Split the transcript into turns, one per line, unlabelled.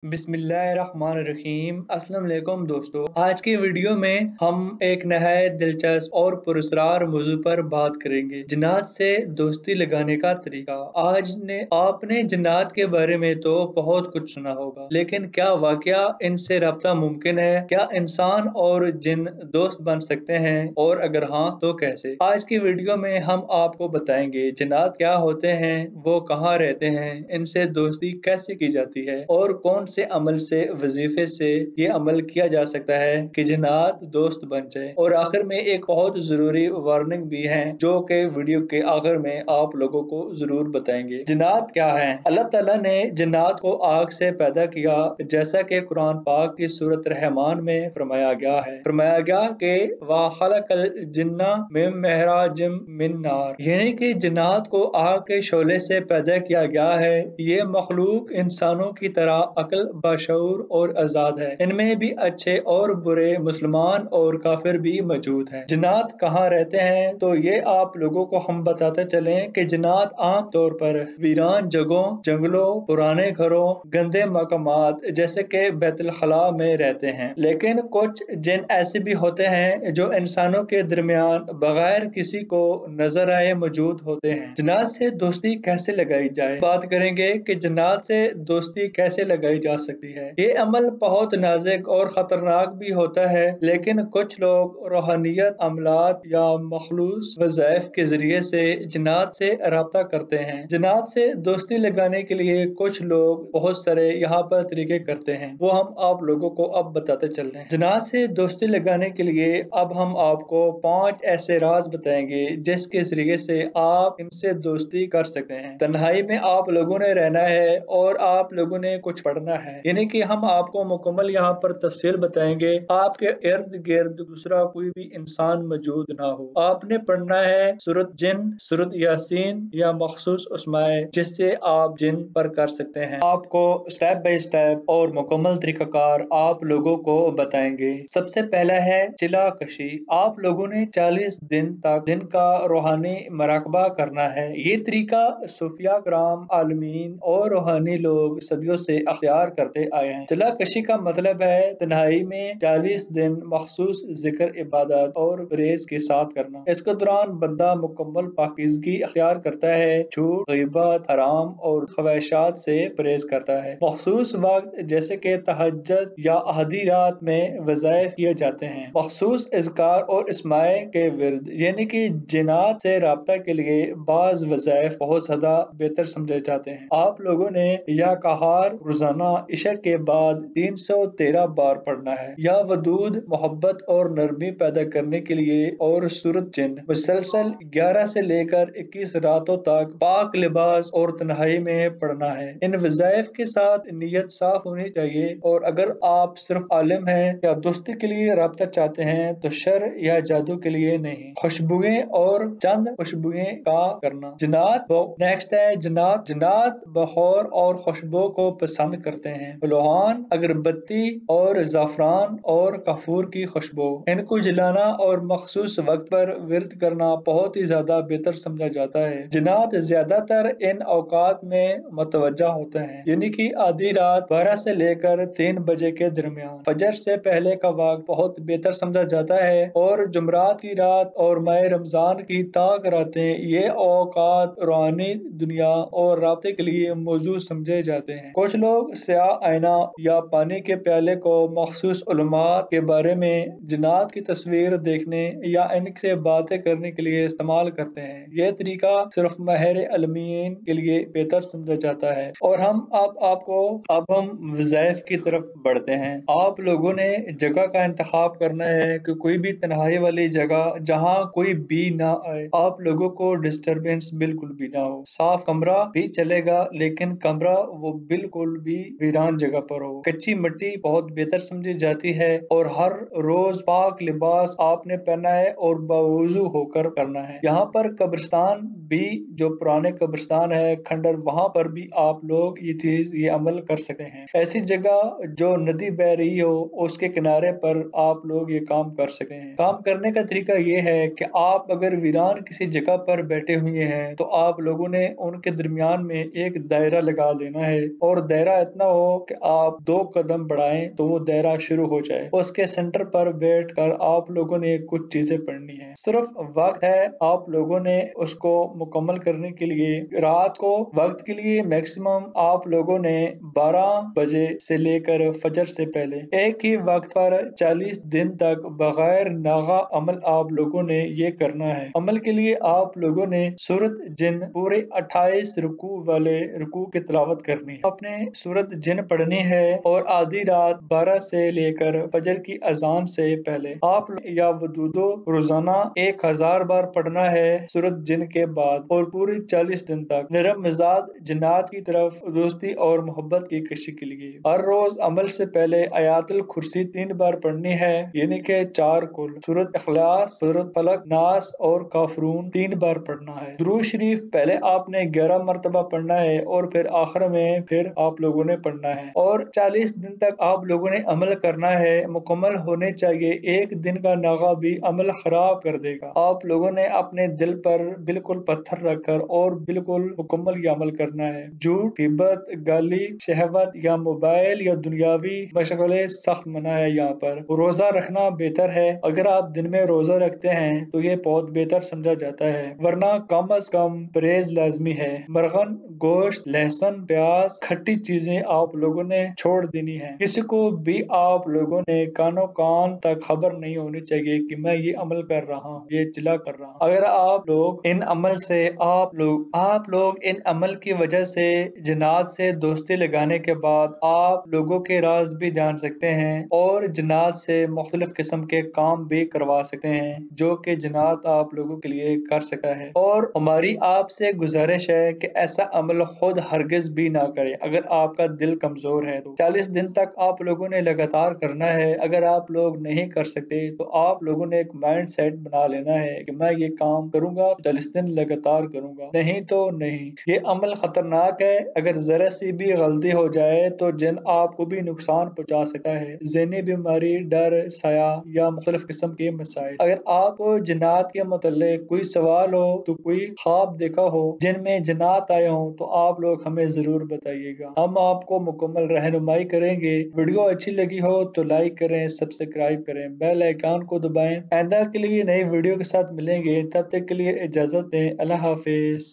बिस्मिल्लाहिर्रहमानिर्रहीम। अस्सलाम वालेकुम दोस्तों, आज की वीडियो में हम एक नहायत दिलचस्प और पुरस्कार मौजू पर बात करेंगे, जिन्नात से दोस्ती लगाने का तरीका। आपने जिन्नात के बारे में तो बहुत कुछ सुना होगा, लेकिन क्या वाकया इनसे रब्ता मुमकिन है? क्या इंसान और जिन दोस्त बन सकते हैं, और अगर हाँ तो कैसे? आज की वीडियो में हम आपको बताएंगे जिन्नात क्या होते हैं, वो कहाँ रहते हैं, इनसे दोस्ती कैसे की जाती है और कौन से अमल से वजीफे से ये अमल किया जा सकता है कि जिन्नात दोस्त बन जाए। और आखिर में एक बहुत जरूरी वार्निंग भी है, जो कि वीडियो के आखिर में आप लोगों को जरूर बताएंगे। जिन्नात क्या है? अल्लाह ताला ने जिन्नात को आग से पैदा किया, जैसा कि कुरान पाक की सूरत रहमान में फरमाया गया है। फरमाया गया कि वा खलकल जिन्ना मिन महराजिम मिन नार, यानी कि जिन्नात को आग के शोले से पैदा किया गया है। ये मखलूक इंसानों की तरह अक्ल, बाशऊर और आजाद है। इनमें भी अच्छे और बुरे, मुसलमान और काफिर भी मौजूद हैं। जिन्नात कहाँ रहते हैं, तो ये आप लोगों को हम बताते चलें कि जिन्नात आम तौर पर वीरान जगहों, जंगलों, पुराने घरों, गंदे मकामात जैसे कि बैतुल खला में रहते हैं। लेकिन कुछ जिन ऐसे भी होते हैं जो इंसानों के दरमियान बगैर किसी को नजर आए मौजूद होते हैं। जिन्नात से दोस्ती कैसे लगाई जाए, बात करेंगे कि जिन्नात से दोस्ती कैसे लगाई जा सकती है। ये अमल बहुत नाजुक और खतरनाक भी होता है, लेकिन कुछ लोग रूहानियत, अमलात या मखलूस वज़ाइफ के जरिए से जिन्नात से राब्ता करते हैं। जिन्नात से दोस्ती लगाने के लिए कुछ लोग बहुत सारे यहाँ पर तरीके करते हैं, वो हम आप लोगों को अब बताते चल रहे हैं। जिन्नात से दोस्ती लगाने के लिए अब हम आपको 5 ऐसे राज बताएंगे, जिसके जरिए से आप इनसे दोस्ती कर सकते हैं। तन्हाई में आप लोगों ने रहना है और आप लोगों ने कुछ पढ़ना है, यानी कि हम आपको मुकम्मल यहाँ पर तफसील बताएंगे। आपके इर्द गिर्द दूसरा कोई भी इंसान मौजूद ना हो। आपने पढ़ना है सूरत जिन, सूरत यासीन या मखसूस उसमाए, जिससे आप जिन पर कर सकते हैं। आपको स्टेप बाय स्टेप और मुकम्मल तरीकाकार आप लोगों को बताएंगे। सबसे पहला है चिला कशी। आप लोगों ने 40 दिन तक दिन का रूहानी मराकबा करना है। ये तरीका सूफिया कराम, आलमीन और रूहानी लोग सदियों से अख्तियार करते आए हैं। चिला कशी का मतलब है तन्हाई में 40 दिन मखसूस जिक्र, इबादत और परहेज के साथ करना। इसके दौरान बंदा मुकम्मल पाकीज़गी अख्तियार करता है, झूठ, गीबत, हराम और ख्वाहिशात से परहेज करता है। मखसूस वक्त जैसे कि तहज्जुद या आधी रात में वज़ाइफ किए जाते हैं। मखसूस इज़कार और इस्माए के विर्द, यानी कि जिन्नात से राब्ता के लिए बाज वज़ाइफ बहुत ज्यादा बेहतर समझे जाते हैं। आप लोगों ने या कहार रोजाना इशा के बाद 313 बार पढ़ना है। या वदूद मोहब्बत और नरमी पैदा करने के लिए और सूरत जिन मुसलसल 11 से लेकर 21 रातों तक पाक लिबास और तन्हाई में पढ़ना है। इन वज़ाइफ के साथ नीयत साफ होनी चाहिए, और अगर आप सिर्फ आलिम हैं या दोस्ती के लिए राब्ता चाहते हैं तो शर या जादू के लिए नहीं। खुशबुएं और चंद खुशबुएं का करना। जिन्नात नेक्स्ट है जिन्नात। जिन्नात बखौर और खुशबू को पसंद करते हैं। लोहान, अगरबत्ती और ज़ाफ़रान और कफूर की खुशबू, इनको जलाना और मखसूस वक्त पर विर्द करना बहुत ही ज्यादा बेहतर समझा जाता है। जिन्नात ज्यादातर इन औकात में मुतवज्जा होते हैं, यानी कि आधी रात 12 से लेकर 3 बजे के दरमियान। फजर से पहले का वक्त बहुत बेहतर समझा जाता है, और जुमरात की रात और माह रमजान की ताक रातें ये औकात रूहानी दुनिया और राब्ते के लिए मौजूद समझे जाते हैं। कुछ लोग स्याह आईना या पानी के प्याले को मखसूस उलमात के बारे में जिन्नात की तस्वीर देखने या इनसे बातें करने के लिए इस्तेमाल करते हैं। यह तरीका सिर्फ माहिर अलमीन के लिए बेहतर समझा जाता है। और अब हम वज़ाइफ की तरफ बढ़ते हैं। आप लोगों ने जगह का इंतखाब करना है कि कोई भी तन्हाई वाली जगह जहाँ कोई भी ना आए, आप लोगों को डिस्टरबेंस बिल्कुल भी ना हो। साफ कमरा भी चलेगा, लेकिन कमरा वो बिल्कुल भी वीरान जगह पर हो। कच्ची मिट्टी बहुत बेहतर समझी जाती है, और हर रोज पाक लिबास आपने पहना है और बावजू होकर करना है। यहाँ पर कब्रिस्तान भी, जो पुराने कब्रिस्तान है, खंडर, वहाँ पर भी आप लोग ये अमल कर सकते हैं। ऐसी जगह जो नदी बह रही हो उसके किनारे पर आप लोग ये काम कर सकते हैं। काम करने का तरीका ये है कि आप अगर वीरान किसी जगह पर बैठे हुए हैं तो आप लोगों ने उनके दरमियान में एक दायरा लगा देना है, और दायरा इतना ہو کہ آپ 2 قدم بڑھائیں تو وہ دائرہ شروع ہو جائے، اس کے سینٹر پر بیٹھ کر آپ لوگوں نے کچھ چیزیں پڑھنی ہیں۔ صرف وقت ہے آپ لوگوں نے اس کو مکمل کرنے کے لیے، رات کو وقت کے لیے میکسیمم آپ لوگوں نے 12 بجے سے لے کر فجر سے پہلے ایک ہی وقت پر 40 دن تک بغیر ناغہ عمل آپ لوگوں نے یہ کرنا ہے۔ عمل کے لیے آپ لوگوں نے سورۃ جن پورے 28 رکوع والے رکوع کی تلاوت کرنی ہے، آپ نے سورۃ جن پڑھنی ہے اور آدھی رات 12 سے لے کر فجر کی اذان سے پہلے آپ یا ودودو روزانہ 1000 بار پڑھنا ہے سورۃ جن کے بعد، اور پوری 40 دن تک نرم مزاج جنات کی طرف دوستی اور محبت کی کشی کے لیے ہر روز عمل سے پہلے آیات الکرسی 3 بار پڑھنی ہے، یعنی کہ 4 کل، سورۃ اخلاص، سورۃ فلق، ناس اور کافرون 3 بار پڑھنا ہے۔ درود شریف پہلے آپ نے 11 مرتبہ پڑھنا ہے اور پھر آخر میں پھر آپ لوگوں نے پڑھنا ہے، اور 40 دن تک آپ لوگوں نے عمل کرنا ہے، مکمل ہونے چاہیے۔ ایک دن کا ناغہ بھی عمل خراب کر دے گا۔ آپ لوگوں نے اپنے دل پر بالکل پتھر رکھ کر اور بالکل مکمل یہ عمل کرنا ہے۔ جھوٹ، غیبت، گالی، شہوت یا موبائل یا دنیاوی مشغلے سخت منع ہے یہاں پر۔ روزہ رکھنا بہتر ہے، اگر آپ دن میں روزہ رکھتے ہیں تو یہ بہت بہتر سمجھا جاتا ہے، ورنہ کم از کم پرہیز لازمی ہے۔ مرغن، گوشت، لہسن، پیاز، کھٹی چیزیں آپ لوگوں نے چھوڑ دینی ہیں۔ کسی کو بھی آپ لوگوں نے کانوں کان تک خبر نہیں ہونی چاہیے کہ میں یہ عمل کر رہا ہوں، یہ چلا کر رہا ہوں۔ اگر آپ لوگ ان عمل کی وجہ سے جنات سے دوستی لگانے کے بعد آپ لوگوں کے راز بھی جان سکتے ہیں اور جنات سے مختلف قسم کے کام بھی کروا سکتے ہیں جو کہ جنات آپ لوگوں کے لیے کر سکتا ہے، اور ہماری آپ سے گزارش ہے کہ ایسا عمل خود ہرگز بھی نہ کریں اگر آپ کا دل کمزور ہے تو۔ 40 دن تک آپ لوگوں نے لگاتار کرنا ہے، اگر آپ لوگ نہیں کر سکتے تو آپ لوگوں نے ایک مائنڈ سیٹ بنا لینا ہے کہ میں یہ کام کروں گا، 40 دن لگاتار کروں گا، نہیں تو نہیں۔ یہ عمل خطرناک ہے، اگر ذرا سی بھی غلطی ہو جائے تو جن آپ کو بھی نقصان پہنچا سکتا ہے، ذہنی بیماری، ڈر، سایہ یا مختلف قسم کے مسائل۔ اگر آپ کو جنات کے متعلق کوئی سوال ہو تو کوئی خواب دیکھا ہو جن میں جنات آئے ہوں تو آپ لوگ ہمیں ضرور بتائیے گا، ہم آپ کو مکمل رہنمائی کریں گے۔ ویڈیو اچھی لگی ہو تو لائک کریں، سبسکرائب کریں، بیل آئیکن کو دبائیں۔ آئندہ کے لیے نئی ویڈیو کے ساتھ ملیں گے، تب تک کے لیے اجازت دیں، اللہ حافظ۔